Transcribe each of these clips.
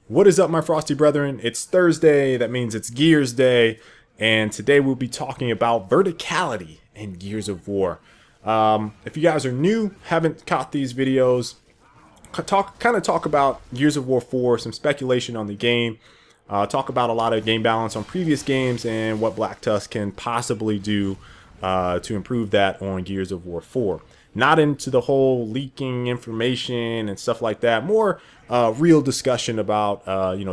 What is up, my frosty brethren? It's Thursday. That means it's Gears Day. And today we'll be talking about verticality in Gears of War. If you guys are new, haven't caught these videos, kind of talk about Gears of War 4, some speculation on the game, talk about a lot of game balance on previous games and what Black Tusk can possibly do to improve that on Gears of War 4. Not into the whole leaking information and stuff like that. More real discussion about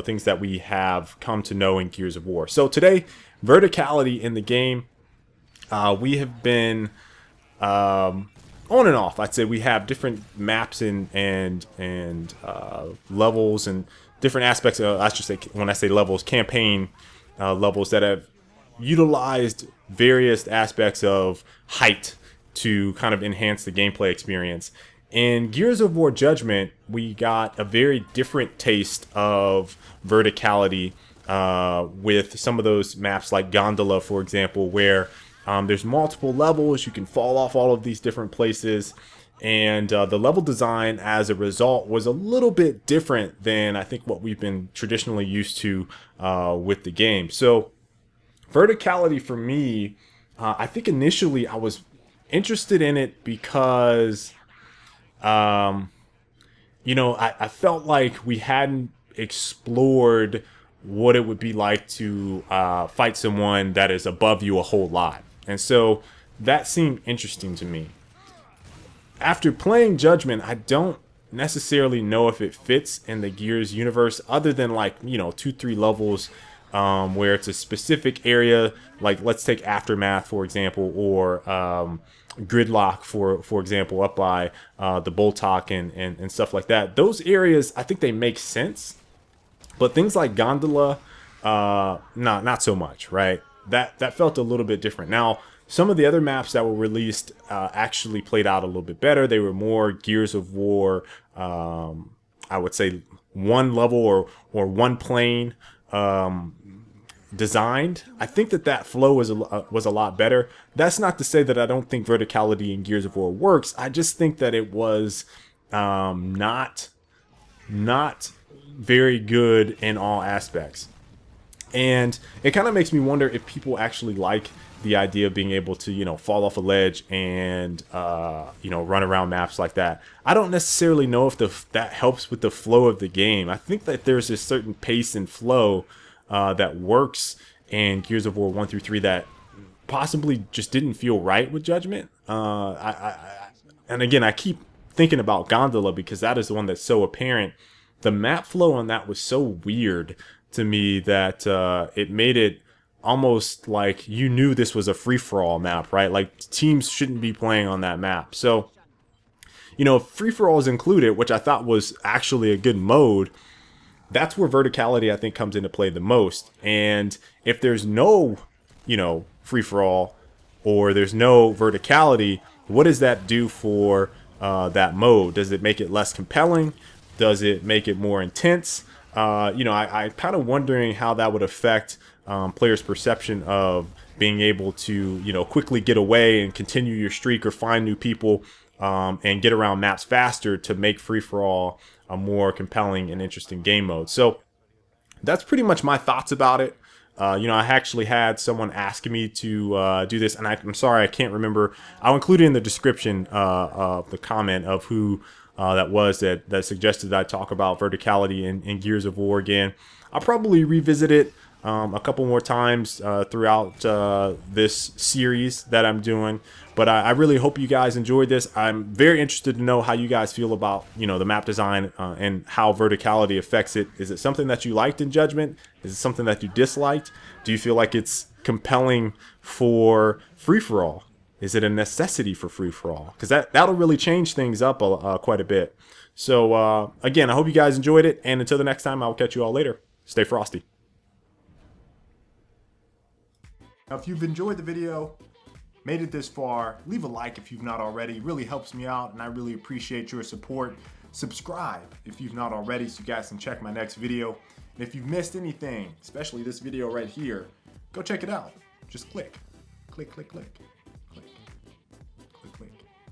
things that we have come to know in Gears of War. So today, verticality in the game. We have been on and off. I'd say we have different maps and levels and different aspects of, I should say, when I say levels, campaign levels that have utilized various aspects of height to kind of enhance the gameplay experience. In Gears of War Judgment, we got a very different taste of verticality with some of those maps like Gondola, for example, where there's multiple levels. You can fall off all of these different places. And the level design as a result was a little bit different than I think what we've been traditionally used to with the game. So verticality for me, I think initially I was interested in it because, I felt like we hadn't explored what it would be like to fight someone that is above you a whole lot. And so that seemed interesting to me. After playing Judgment, I don't necessarily know if it fits in the Gears universe other than 2-3 levels where it's a specific area, like let's take Aftermath, for example, or Gridlock, for example, up by the Boltok and stuff like that. Those areas, I think they make sense. But things like Gondola, not so much, right? That felt a little bit different. Now, some of the other maps that were released actually played out a little bit better. They were more Gears of War, I would say one level or one plane designed. I think that flow was a lot better. That's not to say that I don't think verticality in Gears of War works. I just think that it was not very good in all aspects. And it kind of makes me wonder if people actually like the idea of being able to, fall off a ledge and, run around maps like that. I don't necessarily know if that helps with the flow of the game. I think that there's a certain pace and flow that works in Gears of War 1 through 3 that possibly just didn't feel right with Judgment. And again, I keep thinking about Gondola because that is the one that's so apparent. The map flow on that was so weird to me that it made it almost like you knew this was a free-for-all map, right? Like teams shouldn't be playing on that map. So, free-for-all is included, which I thought was actually a good mode. That's where verticality, I think, comes into play the most. And if there's no, free-for-all or there's no verticality, what does that do for that mode? Does it make it less compelling? Does it make it more intense? I kind of wondering how that would affect players' perception of being able to, quickly get away and continue your streak or find new people and get around maps faster to make free-for-all a more compelling and interesting game mode. So that's pretty much my thoughts about it. I actually had someone ask me to do this, and I'm sorry, I can't remember. I'll include it in the description of the comment of who that was that suggested that I talk about verticality in Gears of War again. I'll probably revisit it a couple more times throughout this series that I'm doing. But I really hope you guys enjoyed this. I'm very interested to know how you guys feel about the map design and how verticality affects it. Is it something that you liked in Judgment? Is it something that you disliked? Do you feel like it's compelling for free-for-all? Is it a necessity for free-for-all? Because that'll really change things up quite a bit. So again, I hope you guys enjoyed it. And until the next time, I'll catch you all later. Stay frosty. Now, if you've enjoyed the video, made it this far, leave a like if you've not already. It really helps me out, and I really appreciate your support. Subscribe if you've not already so you guys can check my next video. And if you've missed anything, especially this video right here, go check it out. Just click. Click, click, click.